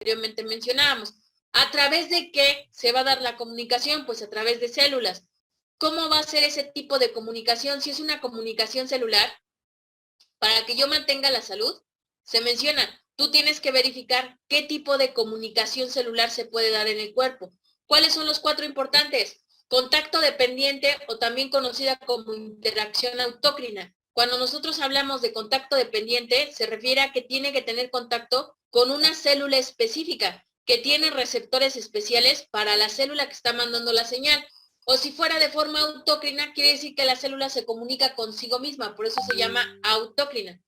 anteriormente mencionábamos. ¿A través de qué se va a dar la comunicación? Pues a través de células. ¿Cómo va a ser ese tipo de comunicación? Si es una comunicación celular, para que yo mantenga la salud, se menciona, tú tienes que verificar qué tipo de comunicación celular se puede dar en el cuerpo. ¿Cuáles son los 4 importantes? Contacto dependiente o también conocida como interacción autócrina. Cuando nosotros hablamos de contacto dependiente, se refiere a que tiene que tener contacto con una célula específica que tiene receptores especiales para la célula que está mandando la señal. O si fuera de forma autócrina, quiere decir que la célula se comunica consigo misma, por eso se llama autócrina.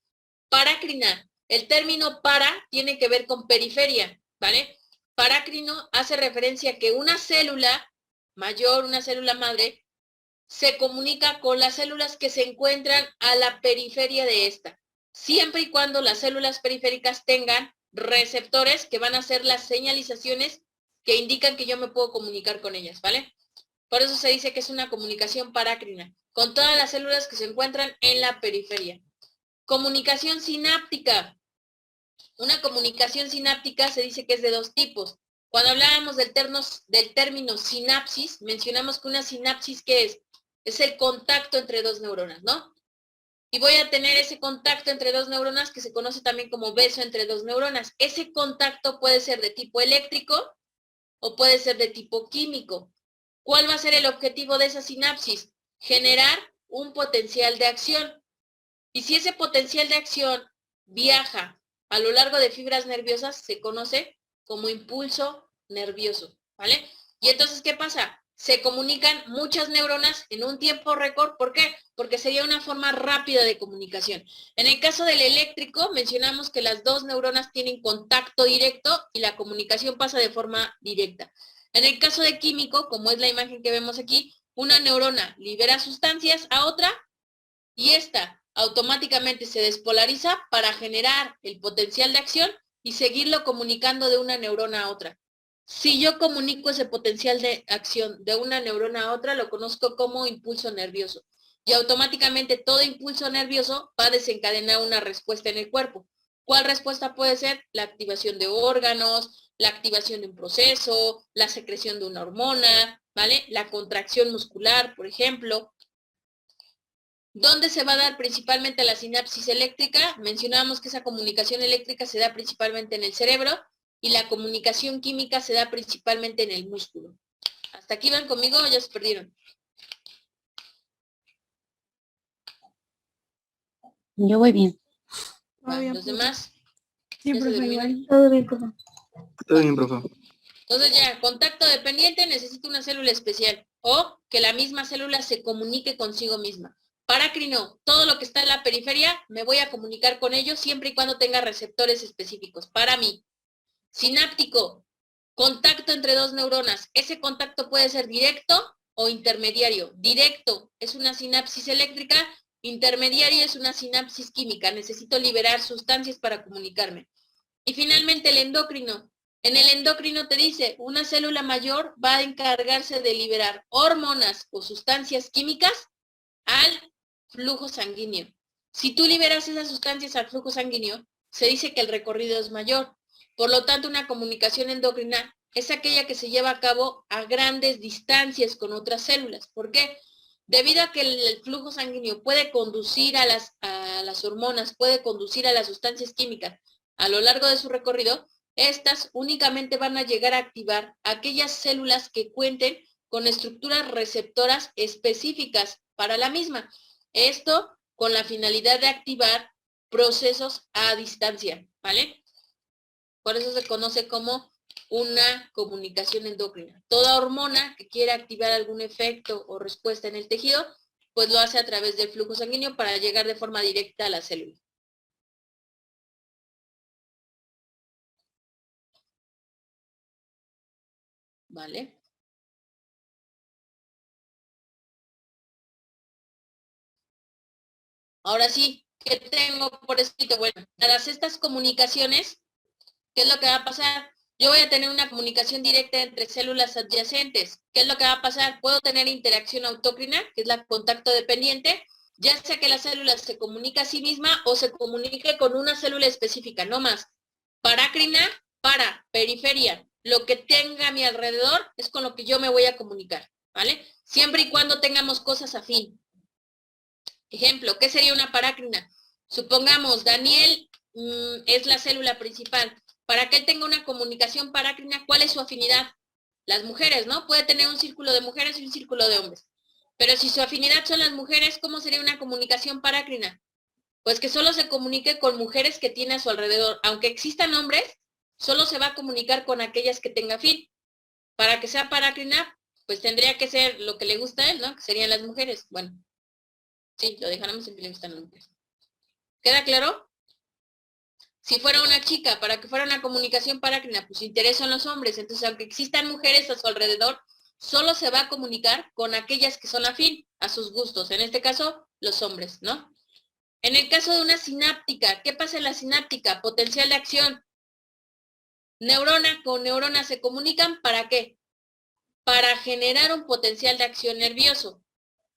Parácrina, el término para tiene que ver con periferia, ¿vale? Parácrino hace referencia a que una célula mayor, una célula madre, se comunica con las células que se encuentran a la periferia de esta, siempre y cuando las células periféricas tengan receptores que van a hacer las señalizaciones que indican que yo me puedo comunicar con ellas, ¿vale? Por eso se dice que es una comunicación parácrina, con todas las células que se encuentran en la periferia. Comunicación sináptica. Una comunicación sináptica se dice que es de 2 tipos. Cuando hablábamos del término sinapsis, mencionamos que una sinapsis, ¿qué es? Es el contacto entre 2 neuronas, ¿no? Y voy a tener ese contacto entre 2 neuronas que se conoce también como beso entre 2 neuronas. Ese contacto puede ser de tipo eléctrico o puede ser de tipo químico. ¿Cuál va a ser el objetivo de esa sinapsis? Generar un potencial de acción. Y si ese potencial de acción viaja a lo largo de fibras nerviosas, se conoce como impulso nervioso, ¿vale? Y entonces, ¿qué pasa? Se comunican muchas neuronas en un tiempo récord. ¿Por qué? Porque sería una forma rápida de comunicación. En el caso del eléctrico, mencionamos que las 2 neuronas tienen contacto directo y la comunicación pasa de forma directa. En el caso de químico, como es la imagen que vemos aquí, una neurona libera sustancias a otra y esta automáticamente se despolariza para generar el potencial de acción y seguirlo comunicando de una neurona a otra. Si yo comunico ese potencial de acción de una neurona a otra, lo conozco como impulso nervioso. Y automáticamente todo impulso nervioso va a desencadenar una respuesta en el cuerpo. ¿Cuál respuesta puede ser? La activación de órganos, la activación de un proceso, la secreción de una hormona, ¿vale? La contracción muscular, por ejemplo. ¿Dónde se va a dar principalmente la sinapsis eléctrica? Mencionábamos que esa comunicación eléctrica se da principalmente en el cerebro y la comunicación química se da principalmente en el músculo. ¿Hasta aquí van conmigo o ya se perdieron? Yo voy bien. ¿Los demás? Sí, ¿Ya se profe, durmieron? igual. Todo bien, profe. Todo bien, profe. Entonces ya, contacto dependiente necesita una célula especial o que la misma célula se comunique consigo misma. Parácrino, todo lo que está en la periferia, me voy a comunicar con ellos siempre y cuando tenga receptores específicos para mí. Sináptico, contacto entre 2 neuronas. Ese contacto puede ser directo o intermediario. Directo es una sinapsis eléctrica, intermediario es una sinapsis química. Necesito liberar sustancias para comunicarme. Y finalmente el endocrino. En el endocrino te dice, una célula mayor va a encargarse de liberar hormonas o sustancias químicas al flujo sanguíneo. Si tú liberas esas sustancias al flujo sanguíneo, se dice que el recorrido es mayor. Por lo tanto, una comunicación endocrina es aquella que se lleva a cabo a grandes distancias con otras células. ¿Por qué? Debido a que el flujo sanguíneo puede conducir a las hormonas, puede conducir a las sustancias químicas a lo largo de su recorrido, estas únicamente van a llegar a activar aquellas células que cuenten con estructuras receptoras específicas para la misma. Esto con la finalidad de activar procesos a distancia, ¿vale? Por eso se conoce como una comunicación endocrina. Toda hormona que quiera activar algún efecto o respuesta en el tejido, pues lo hace a través del flujo sanguíneo para llegar de forma directa a la célula. ¿Vale? Ahora sí, ¿qué tengo por escrito? Bueno, dadas estas comunicaciones, ¿qué es lo que va a pasar? Yo voy a tener una comunicación directa entre células adyacentes. ¿Qué es lo que va a pasar? Puedo tener interacción autócrina, que es la contacto dependiente, ya sea que la célula se comunica a sí misma o se comunique con una célula específica, no más. Parácrina, para, periferia, lo que tenga a mi alrededor es con lo que yo me voy a comunicar, ¿vale? Siempre y cuando tengamos cosas afín. Ejemplo, ¿qué sería una parácrina? Supongamos, Daniel es la célula principal. Para que él tenga una comunicación parácrina, ¿cuál es su afinidad? Las mujeres, ¿no? Puede tener un círculo de mujeres y un círculo de hombres. Pero si su afinidad son las mujeres, ¿cómo sería una comunicación parácrina? Pues que solo se comunique con mujeres que tiene a su alrededor. Aunque existan hombres, solo se va a comunicar con aquellas que tenga afín. Para que sea parácrina, pues tendría que ser lo que le gusta a él, ¿no? Que serían las mujeres. Bueno, sí, lo dejáramos en que le gustan las mujeres. ¿Queda claro? Si fuera una chica, para que fuera una comunicación parácrina, pues su interés son los hombres. Entonces, aunque existan mujeres a su alrededor, solo se va a comunicar con aquellas que son afín a sus gustos. En este caso, los hombres, ¿no? En el caso de una sináptica, ¿qué pasa en la sináptica? Potencial de acción. Neurona con neurona se comunican, ¿para qué? Para generar un potencial de acción nervioso.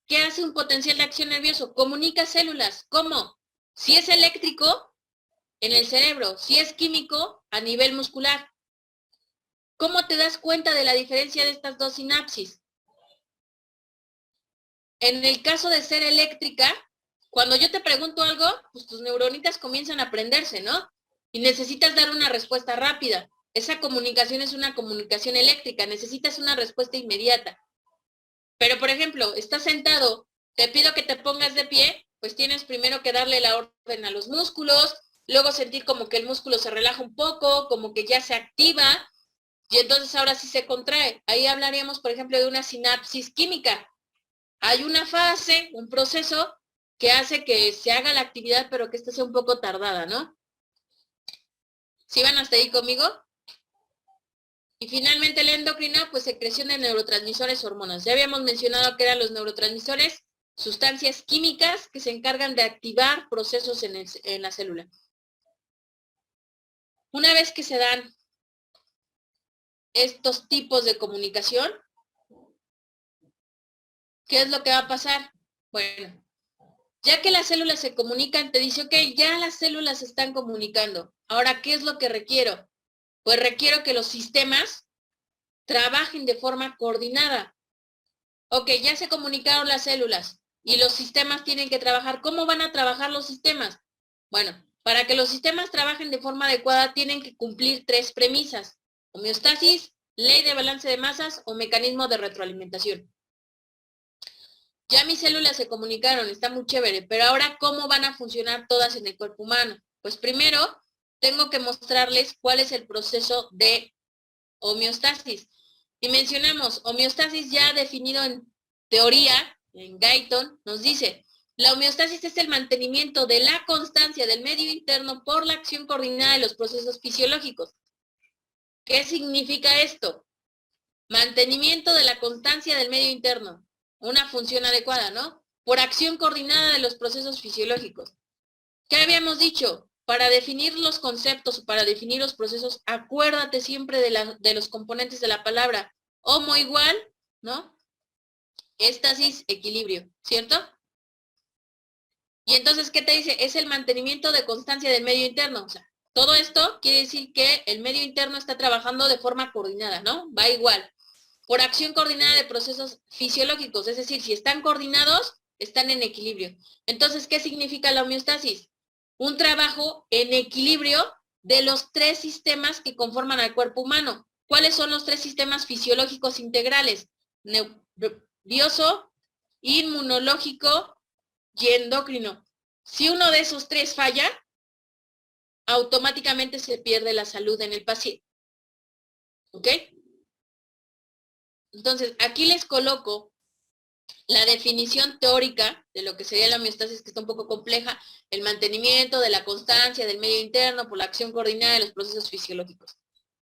¿Qué hace un potencial de acción nervioso? Comunica células. ¿Cómo? Si es eléctrico, en el cerebro. Si es químico, a nivel muscular. ¿Cómo te das cuenta de la diferencia de estas dos sinapsis? En el caso de ser eléctrica, cuando yo te pregunto algo, pues tus neuronitas comienzan a prenderse, ¿no? Y necesitas dar una respuesta rápida. Esa comunicación es una comunicación eléctrica, necesitas una respuesta inmediata. Pero, por ejemplo, estás sentado, te pido que te pongas de pie, pues tienes primero que darle la orden a los músculos, luego sentir como que el músculo se relaja un poco, como que ya se activa, y entonces ahora sí se contrae. Ahí hablaríamos, por ejemplo, de una sinapsis química. Hay una fase, un proceso que hace que se haga la actividad, pero que esta sea un poco tardada, ¿no? ¿Sí van hasta ahí conmigo? Y finalmente la endocrina, pues secreción de neurotransmisores, hormonas. Ya habíamos mencionado que eran los neurotransmisores, sustancias químicas que se encargan de activar procesos en la célula. Una vez que se dan estos tipos de comunicación, ¿qué es lo que va a pasar? Bueno, ya que las células se comunican, te dice, ok, ya las células se están comunicando. Ahora, ¿qué es lo que requiero? Pues requiero que los sistemas trabajen de forma coordinada. Ok, ya se comunicaron las células y los sistemas tienen que trabajar. ¿Cómo van a trabajar los sistemas? Bueno, para que los sistemas trabajen de forma adecuada tienen que cumplir 3 premisas: homeostasis, ley de balance de masas o mecanismo de retroalimentación. Ya mis células se comunicaron, está muy chévere, pero ahora, ¿cómo van a funcionar todas en el cuerpo humano? Pues primero, tengo que mostrarles cuál es el proceso de homeostasis. Y mencionamos, homeostasis ya definido en teoría, en Guyton, nos dice, la homeostasis es el mantenimiento de la constancia del medio interno por la acción coordinada de los procesos fisiológicos. ¿Qué significa esto? Mantenimiento de la constancia del medio interno, una función adecuada, ¿no? Por acción coordinada de los procesos fisiológicos. ¿Qué habíamos dicho? Para definir los conceptos, para definir los procesos, acuérdate siempre de los componentes de la palabra. Homo igual, ¿no? Éstasis, equilibrio, ¿cierto? Y entonces, ¿qué te dice? Es el mantenimiento de constancia del medio interno. O sea, todo esto quiere decir que el medio interno está trabajando de forma coordinada, ¿no? Va igual. Por acción coordinada de procesos fisiológicos, es decir, si están coordinados, están en equilibrio. Entonces, ¿qué significa la homeostasis? Un trabajo en equilibrio de los 3 sistemas que conforman al cuerpo humano. ¿Cuáles son los 3 sistemas fisiológicos integrales? Nervioso, inmunológico y endocrino. Si uno de esos 3 falla, automáticamente se pierde la salud en el paciente. ¿Ok? Entonces, aquí les coloco la definición teórica de lo que sería la homeostasis, que está un poco compleja: el mantenimiento de la constancia del medio interno por la acción coordinada de los procesos fisiológicos.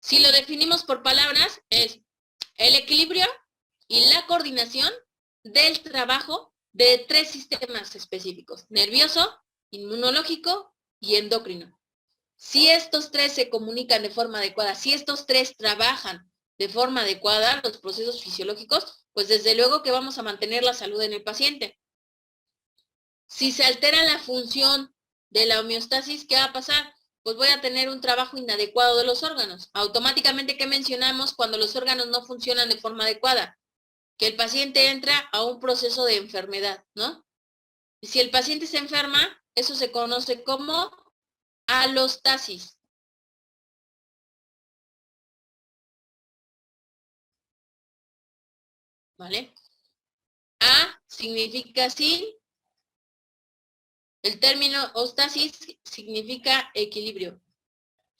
Si lo definimos por palabras, es el equilibrio y la coordinación del trabajo de 3 sistemas específicos: nervioso, inmunológico y endocrino. Si estos 3 se comunican de forma adecuada, si estos 3 trabajan de forma adecuada los procesos fisiológicos, pues desde luego que vamos a mantener la salud en el paciente. Si se altera la función de la homeostasis, ¿qué va a pasar? pues voy a tener un trabajo inadecuado de los órganos. Automáticamente, ¿qué mencionamos cuando los órganos no funcionan de forma adecuada? Que el paciente entra a un proceso de enfermedad, ¿no? Y si el paciente se enferma, eso se conoce como alostasis. ¿Vale? A significa sin. El término ostasis significa equilibrio.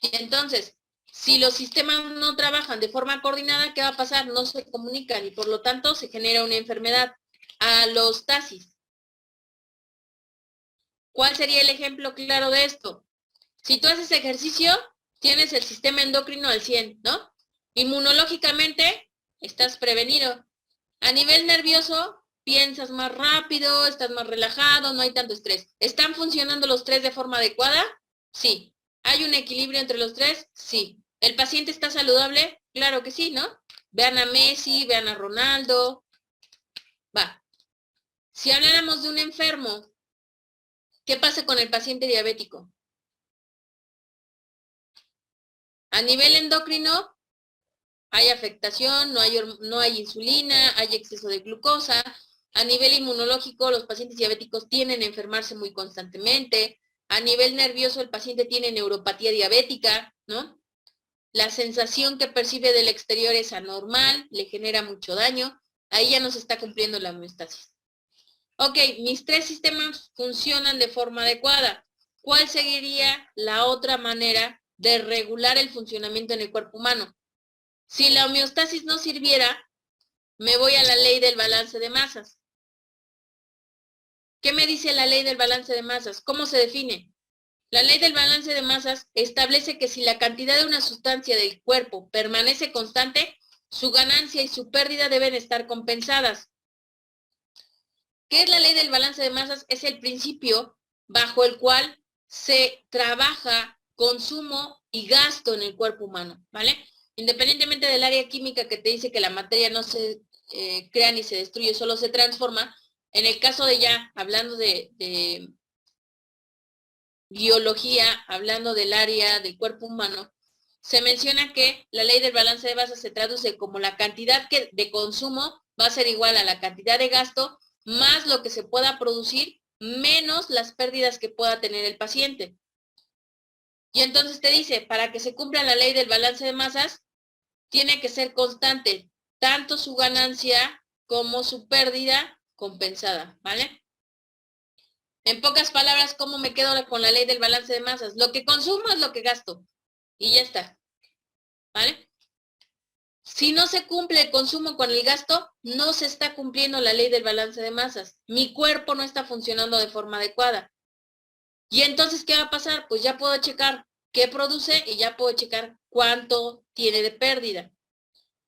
Y entonces, si los sistemas no trabajan de forma coordinada, ¿qué va a pasar? No se comunican y por lo tanto se genera una enfermedad. Alostasis. ¿Cuál sería el ejemplo claro de esto? Si tú haces ejercicio, tienes el sistema endocrino al 100, ¿no? Inmunológicamente, estás prevenido. A nivel nervioso, piensas más rápido, estás más relajado, no hay tanto estrés. ¿Están funcionando los tres de forma adecuada? Sí. ¿Hay un equilibrio entre los tres? Sí. ¿El paciente está saludable? Claro que sí, ¿no? Vean a Messi, vean a Ronaldo. Va. Si habláramos de un enfermo, ¿qué pasa con el paciente diabético? A nivel endocrino, hay afectación, no hay insulina, hay exceso de glucosa. A nivel inmunológico, los pacientes diabéticos tienden a enfermarse muy constantemente. A nivel nervioso, el paciente tiene neuropatía diabética, ¿no? La sensación que percibe del exterior es anormal, le genera mucho daño. Ahí ya no se está cumpliendo la homeostasis. Ok, mis tres sistemas funcionan de forma adecuada. ¿Cuál sería la otra manera de regular el funcionamiento en el cuerpo humano? Si la homeostasis no sirviera, me voy a la ley del balance de masas. ¿Qué me dice la ley del balance de masas? ¿Cómo se define? La ley del balance de masas establece que si la cantidad de una sustancia del cuerpo permanece constante, su ganancia y su pérdida deben estar compensadas. ¿Qué es la ley del balance de masas? Es el principio bajo el cual se trabaja consumo y gasto en el cuerpo humano, ¿vale? Independientemente del área química que te dice que la materia no se crea ni se destruye, solo se transforma, en el caso de ya, hablando de biología, hablando del área del cuerpo humano, se menciona que la ley del balance de masas se traduce como la cantidad de consumo va a ser igual a la cantidad de gasto más lo que se pueda producir menos las pérdidas que pueda tener el paciente. Y entonces te dice, para que se cumpla la ley del balance de masas, tiene que ser constante tanto su ganancia como su pérdida compensada, ¿vale? En pocas palabras, ¿cómo me quedo con la ley del balance de masas? Lo que consumo es lo que gasto. Y ya está, ¿vale? Si no se cumple el consumo con el gasto, no se está cumpliendo la ley del balance de masas. Mi cuerpo no está funcionando de forma adecuada. Y entonces, ¿qué va a pasar? Pues ya puedo checar qué produce y ya puedo checar cuánto tiene de pérdida.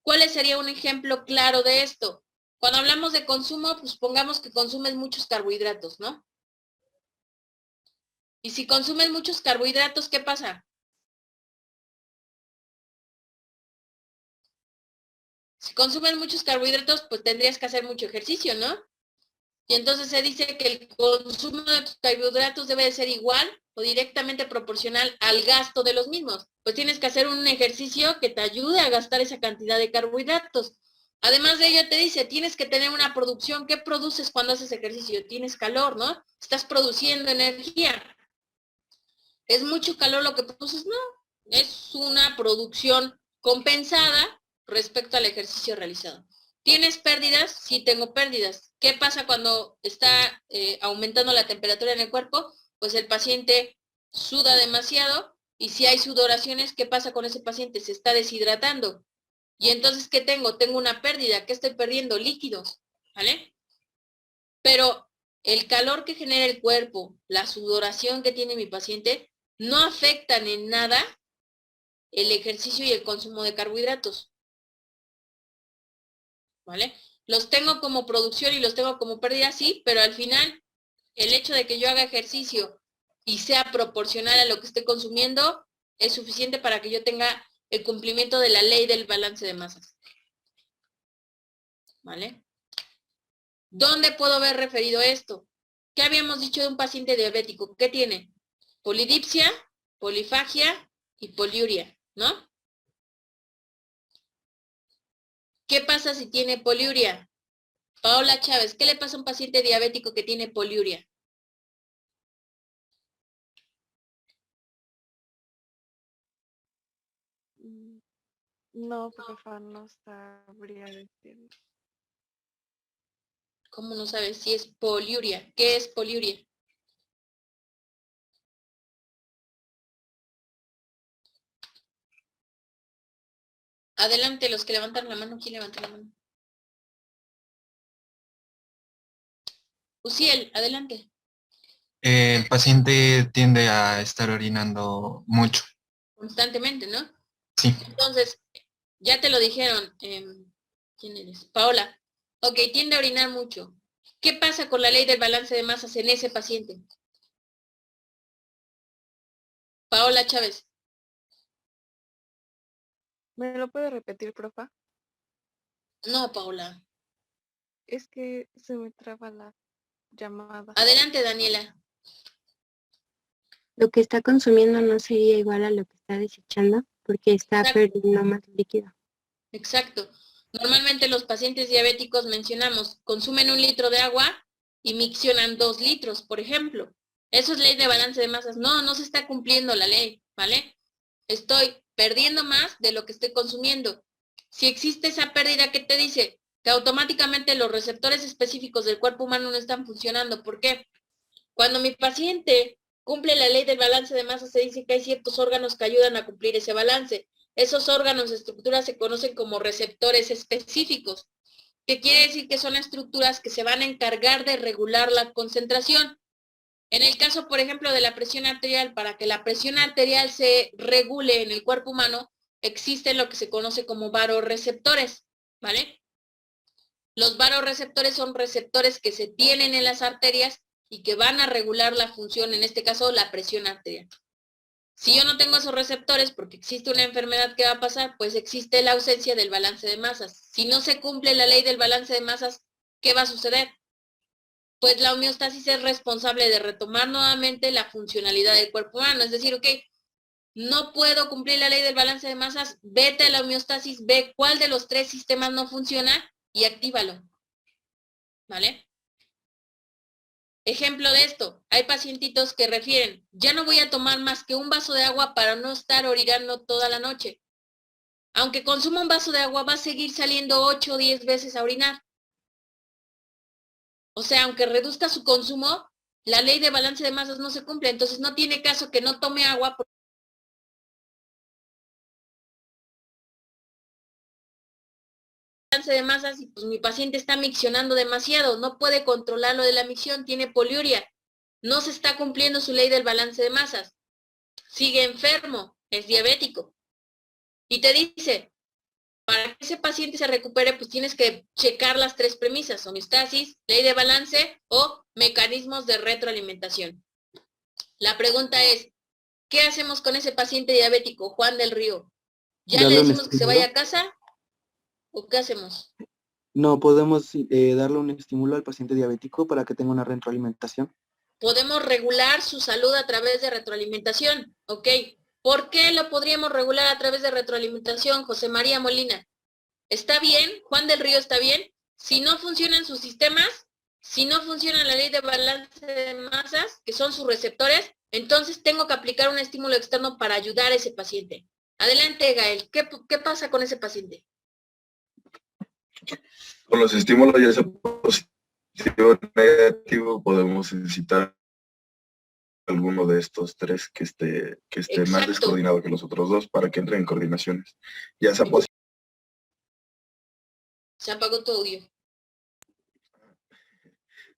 ¿Cuál sería un ejemplo claro de esto? Cuando hablamos de consumo, pues pongamos que consumes muchos carbohidratos, ¿no? Y si consumes muchos carbohidratos, ¿qué pasa? Si consumes muchos carbohidratos, pues tendrías que hacer mucho ejercicio, ¿no? Y entonces se dice que el consumo de tus carbohidratos debe de ser igual o directamente proporcional al gasto de los mismos. Pues tienes que hacer un ejercicio que te ayude a gastar esa cantidad de carbohidratos. Además de ello te dice, tienes que tener una producción. ¿Qué produces cuando haces ejercicio? Tienes calor, ¿no? Estás produciendo energía. ¿Es mucho calor lo que produces? No, es una producción compensada respecto al ejercicio realizado. ¿Tienes pérdidas? Sí, tengo pérdidas. ¿Qué pasa cuando está aumentando la temperatura en el cuerpo? Pues el paciente suda demasiado y si hay sudoraciones, ¿qué pasa con ese paciente? Se está deshidratando. Y entonces, ¿qué tengo? Tengo una pérdida. ¿Qué estoy perdiendo? Líquidos, ¿vale? Pero el calor que genera el cuerpo, la sudoración que tiene mi paciente, no afectan en nada el ejercicio y el consumo de carbohidratos, ¿vale? Los tengo como producción y los tengo como pérdida, sí, pero al final el hecho de que yo haga ejercicio y sea proporcional a lo que estoy consumiendo es suficiente para que yo tenga el cumplimiento de la ley del balance de masas, ¿vale? ¿Dónde puedo ver referido esto? ¿Qué habíamos dicho de un paciente diabético? ¿Qué tiene? Polidipsia, polifagia y poliuria, ¿no? ¿Qué pasa si tiene poliuria? Paola Chávez, ¿qué le pasa a un paciente diabético que tiene poliuria? No, profa, no sabría decirlo. ¿Cómo no sabes si es poliuria? ¿Qué es poliuria? Adelante, los que levantan la mano, ¿quién levanta la mano? Uciel, adelante. El paciente tiende a estar orinando mucho. Constantemente, ¿no? Sí. Entonces, ya te lo dijeron. ¿Quién eres? Paola. Ok, tiende a orinar mucho. ¿Qué pasa con la ley del balance de masas en ese paciente? Paola Chávez. ¿Me lo puede repetir, profa? No, Paola. Es que se me traba la llamada. Adelante, Daniela. Lo que está consumiendo no sería igual a lo que está desechando porque está Exacto. perdiendo más líquido. Exacto. Normalmente los pacientes diabéticos mencionamos, consumen 1 litro de agua y miccionan 2 litros, por ejemplo. Eso es ley de balance de masas. No, no se está cumpliendo la ley, ¿vale? Estoy perdiendo más de lo que estoy consumiendo. Si existe esa pérdida, ¿qué te dice? Que automáticamente los receptores específicos del cuerpo humano no están funcionando. ¿Por qué? Cuando mi paciente cumple la ley del balance de masas, se dice que hay ciertos órganos que ayudan a cumplir ese balance. Esos órganos, estructuras se conocen como receptores específicos, que quiere decir que son estructuras que se van a encargar de regular la concentración. En el caso, por ejemplo, de la presión arterial, para que la presión arterial se regule en el cuerpo humano, existen lo que se conoce como varoreceptores, ¿vale? Los varoreceptores son receptores que se tienen en las arterias y que van a regular la función, en este caso, la presión arterial. Si yo no tengo esos receptores, porque existe una enfermedad que va a pasar, pues existe la ausencia del balance de masas. Si no se cumple la ley del balance de masas, ¿qué va a suceder? Pues la homeostasis es responsable de retomar nuevamente la funcionalidad del cuerpo humano. Es decir, ok, no puedo cumplir la ley del balance de masas, vete a la homeostasis, ve cuál de los 3 sistemas no funciona y actívalo. ¿Vale? Ejemplo de esto, hay pacientitos que refieren, ya no voy a tomar más que un vaso de agua para no estar orinando toda la noche. Aunque consuma un vaso de agua, va a seguir saliendo 8 o 10 veces a orinar. O sea, aunque reduzca su consumo, la ley de balance de masas no se cumple, entonces no tiene caso que no tome agua porque balance de masas y pues mi paciente está miccionando demasiado, no puede controlar lo de la micción, tiene poliuria, no se está cumpliendo su ley del balance de masas, sigue enfermo, es diabético. Y te dice, para que ese paciente se recupere, pues tienes que checar las 3 premisas, homeostasis, ley de balance o mecanismos de retroalimentación. La pregunta es, ¿qué hacemos con ese paciente diabético, Juan del Río? ¿Ya le decimos que se vaya a casa? ¿O qué hacemos? No, podemos darle un estímulo al paciente diabético para que tenga una retroalimentación. Podemos regular su salud a través de retroalimentación, ¿ok? ¿Por qué lo podríamos regular a través de retroalimentación, José María Molina? ¿Está bien? ¿Juan del Río está bien? Si no funcionan sus sistemas, si no funciona la ley de balance de masas, que son sus receptores, entonces tengo que aplicar un estímulo externo para ayudar a ese paciente. Adelante, Gael. ¿Qué pasa con ese paciente? Con los estímulos, ya sea positivo o negativo, podemos necesitar alguno de estos 3 que esté más descoordinado que los otros 2 para que entren en coordinaciones. Ya sea positivo. Se apagó tu audio.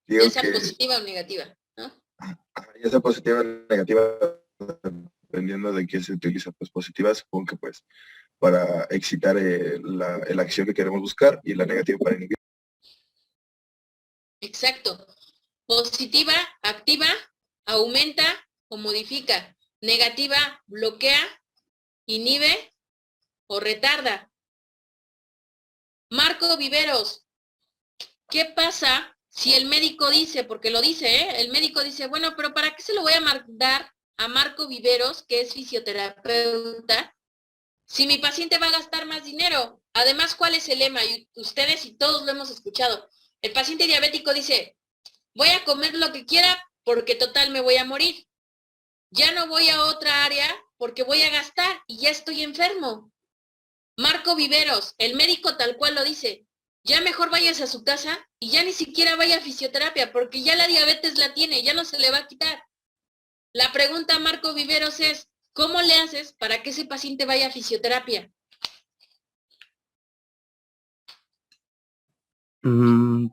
Ya sea positiva o negativa, ¿no? Ya sea positiva o negativa, dependiendo de qué se utiliza. Pues positiva, supongo que pues para excitar la acción que queremos buscar, y la negativa para inhibir. Exacto. Positiva, activa, aumenta o modifica. Negativa, bloquea, inhibe o retarda. Marco Viveros, ¿qué pasa si el médico dice, porque lo dice, el médico dice, bueno, pero ¿para qué se lo voy a dar a Marco Viveros, que es fisioterapeuta, si mi paciente va a gastar más dinero? Además, ¿cuál es el lema? Y ustedes y todos lo hemos escuchado. El paciente diabético dice, voy a comer lo que quiera porque total me voy a morir. Ya no voy a otra área porque voy a gastar y ya estoy enfermo. Marco Viveros, el médico tal cual lo dice, ya mejor vayas a su casa y ya ni siquiera vaya a fisioterapia porque ya la diabetes la tiene, ya no se le va a quitar. La pregunta a Marco Viveros es, ¿cómo le haces para que ese paciente vaya a fisioterapia?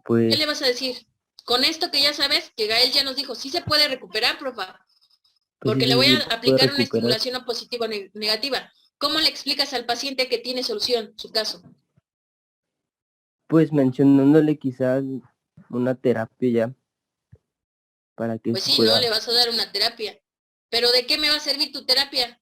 Pues, ¿Qué le vas a decir? Con esto que ya sabes, que Gael ya nos dijo, sí se puede recuperar, profa, pues porque sí, le voy sí, a puede aplicar una recuperar. estimulación positiva o negativa. ¿Cómo le explicas al paciente que tiene solución su caso? Pues mencionándole quizás una terapia ya para que Pues se sí, no pueda. le vas a dar una terapia. ¿Pero de qué me va a servir tu terapia?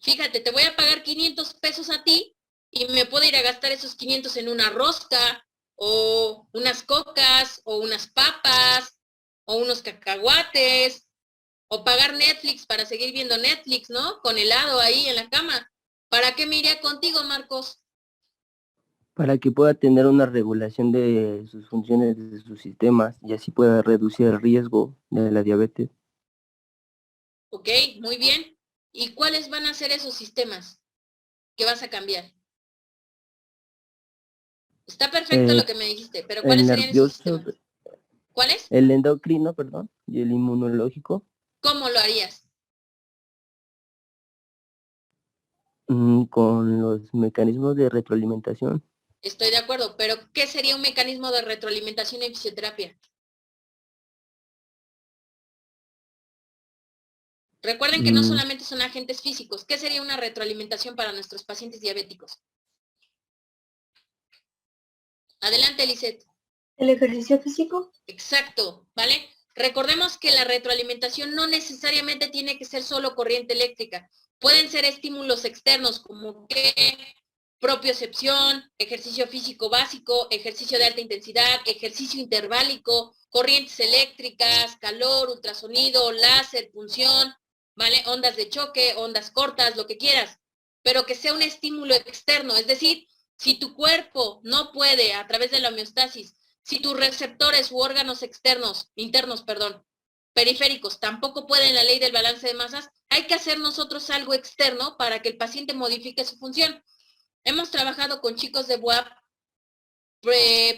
Fíjate, te voy a pagar 500 pesos a ti y me puedo ir a gastar esos 500 en una rosca o unas cocas o unas papas o unos cacahuates o pagar Netflix para seguir viendo Netflix, ¿no? Con helado ahí en la cama. ¿Para qué me iría contigo, Marcos? Para que pueda tener una regulación de sus funciones de sus sistemas y así pueda reducir el riesgo de la diabetes. Ok, muy bien. ¿Y cuáles van a ser esos sistemas que vas a cambiar? Está perfecto lo que me dijiste, pero ¿cuáles El serían esos nervioso, sistemas? ¿Cuáles? el endocrino, perdón, y el inmunológico, ¿Cómo lo harías? con los mecanismos de retroalimentación. Estoy de acuerdo, pero ¿qué sería un mecanismo de retroalimentación en fisioterapia? Recuerden que no Mm, solamente son agentes físicos. ¿Qué sería una retroalimentación para nuestros pacientes diabéticos? Adelante, Lisette. ¿El ejercicio físico? Exacto, ¿vale? Recordemos que la retroalimentación no necesariamente tiene que ser solo corriente eléctrica. Pueden ser estímulos externos como que propiocepción, ejercicio físico básico, ejercicio de alta intensidad, ejercicio interválico, corrientes eléctricas, calor, ultrasonido, láser, punción, ¿vale? Ondas de choque, ondas cortas, lo que quieras, pero que sea un estímulo externo. Es decir, si tu cuerpo no puede a través de la homeostasis, si tus receptores u órganos internos, periféricos, tampoco pueden la ley del balance de masas, hay que hacer nosotros algo externo para que el paciente modifique su función. Hemos trabajado con chicos de BUAP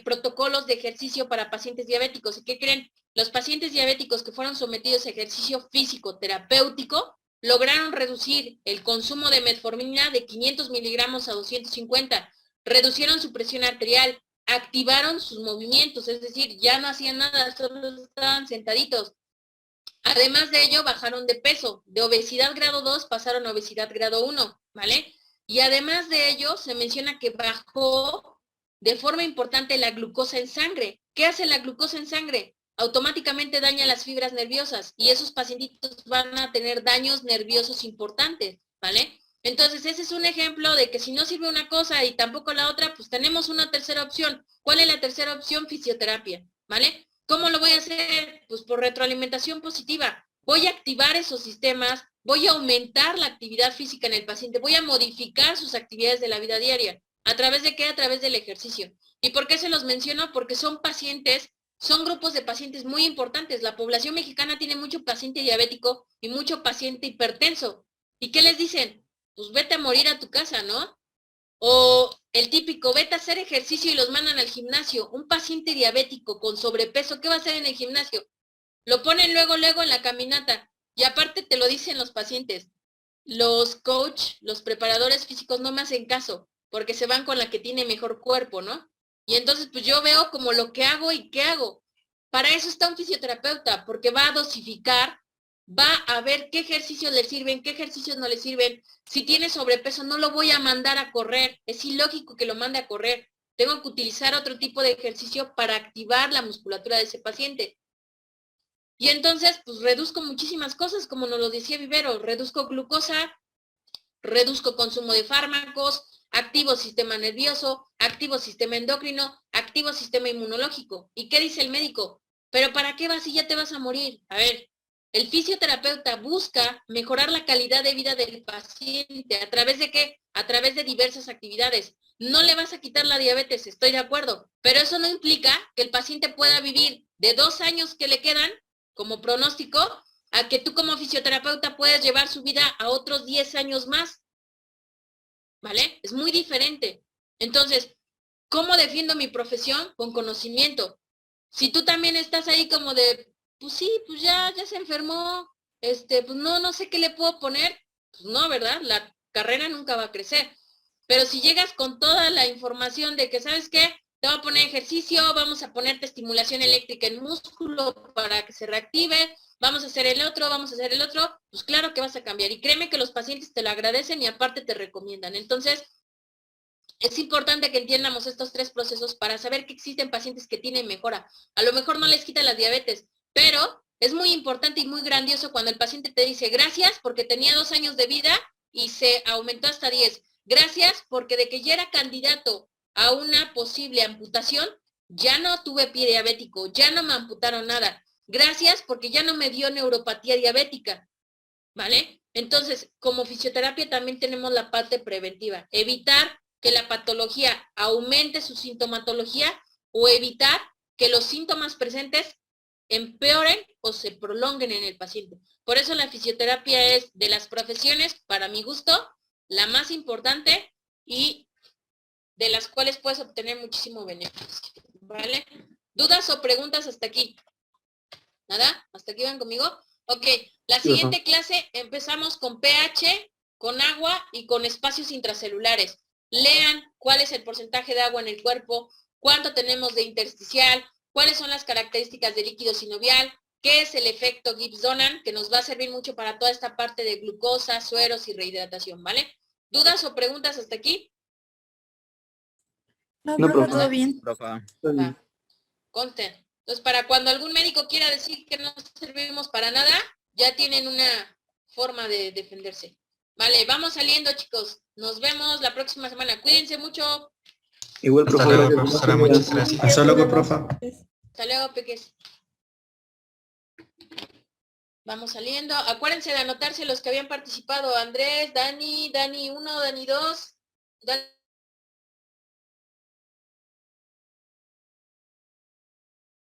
protocolos de ejercicio para pacientes diabéticos. ¿Y qué creen? Los pacientes diabéticos que fueron sometidos a ejercicio físico terapéutico lograron reducir el consumo de metformina de 500 miligramos a 250, reducieron su presión arterial, activaron sus movimientos, es decir, ya no hacían nada, solo estaban sentaditos. Además de ello, bajaron de peso. De obesidad grado 2 pasaron a obesidad grado 1, ¿vale? Y además de ello, se menciona que bajó de forma importante la glucosa en sangre. ¿Qué hace la glucosa en sangre? Automáticamente daña las fibras nerviosas y esos pacientitos van a tener daños nerviosos importantes, ¿vale? Entonces, ese es un ejemplo de que si no sirve una cosa y tampoco la otra, pues tenemos una tercera opción. ¿Cuál es la tercera opción? Fisioterapia, ¿vale? ¿Cómo lo voy a hacer? Pues por retroalimentación positiva. Voy a activar esos sistemas, voy a aumentar la actividad física en el paciente, voy a modificar sus actividades de la vida diaria. ¿A través de qué? A través del ejercicio. ¿Y por qué se los menciono? Porque son pacientes, son grupos de pacientes muy importantes. La población mexicana tiene mucho paciente diabético y mucho paciente hipertenso. ¿Y qué les dicen? Pues vete a morir a tu casa, ¿no? O el típico, vete a hacer ejercicio y los mandan al gimnasio. Un paciente diabético con sobrepeso, ¿qué va a hacer en el gimnasio? Lo ponen luego en la caminata. Y aparte te lo dicen los pacientes. Los coach, los preparadores físicos no me hacen caso, porque se van con la que tiene mejor cuerpo, ¿no? Y entonces pues yo veo como lo que hago y qué hago. Para eso está un fisioterapeuta, porque va a dosificar, va a ver qué ejercicios le sirven, qué ejercicios no le sirven. Si tiene sobrepeso, no lo voy a mandar a correr. Es ilógico que lo mande a correr. Tengo que utilizar otro tipo de ejercicio para activar la musculatura de ese paciente. Y entonces, pues reduzco muchísimas cosas, como nos lo decía Vivero. Reduzco glucosa, reduzco consumo de fármacos, activo sistema nervioso, activo sistema endocrino, activo sistema inmunológico. ¿Y qué dice el médico? ¿Pero para qué vas si ya te vas a morir? A ver, El fisioterapeuta busca mejorar la calidad de vida del paciente. ¿A través de qué? A través de diversas actividades. No le vas a quitar la diabetes, estoy de acuerdo, pero eso no implica que el paciente pueda vivir de 2 años que le quedan como pronóstico a que tú como fisioterapeuta puedas llevar su vida a otros 10 años más. ¿Vale? Es muy diferente. Entonces, ¿cómo defiendo mi profesión? Con conocimiento. Si tú también estás ahí como de, pues sí, pues ya se enfermó, pues no sé qué le puedo poner, pues no, ¿verdad? La carrera nunca va a crecer. Pero si llegas con toda la información de que, ¿sabes qué? Te voy a poner ejercicio, vamos a ponerte estimulación eléctrica en músculo para que se reactive, vamos a hacer el otro, pues claro que vas a cambiar. Y créeme que los pacientes te lo agradecen y aparte te recomiendan. Entonces, es importante que entiendamos estos 3 procesos para saber que existen pacientes que tienen mejora. A lo mejor no les quita la diabetes, pero es muy importante y muy grandioso cuando el paciente te dice, gracias porque tenía 2 años de vida y se aumentó hasta 10. Gracias porque de que ya era candidato a una posible amputación, ya no tuve pie diabético, ya no me amputaron nada. Gracias porque ya no me dio neuropatía diabética, ¿vale? Entonces, como fisioterapia también tenemos la parte preventiva, evitar que la patología aumente su sintomatología o evitar que los síntomas presentes empeoren o se prolonguen en el paciente. Por eso la fisioterapia es de las profesiones, para mi gusto, la más importante y de las cuales puedes obtener muchísimo beneficio, ¿vale? ¿Dudas o preguntas hasta aquí? ¿Nada? ¿Hasta aquí van conmigo? Ok, la siguiente clase empezamos con pH, con agua y con espacios intracelulares. Lean cuál es el porcentaje de agua en el cuerpo, cuánto tenemos de intersticial, cuáles son las características del líquido sinovial, qué es el efecto Gibbs-Donan, que nos va a servir mucho para toda esta parte de glucosa, sueros y rehidratación, ¿vale? ¿Dudas o preguntas hasta aquí? No, profe, profe. todo bien. Va, consten. Entonces, para cuando algún médico quiera decir que no servimos para nada, ya tienen una forma de defenderse. Vale, vamos saliendo, chicos. Nos vemos la próxima semana. Cuídense mucho. Igual, Hasta profe, luego, gracias. profesora, muchas gracias. Hasta luego, profe. Hasta luego, peques. Vamos saliendo. Acuérdense de anotarse los que habían participado. Andrés, Dani 1, Dani 2, Dani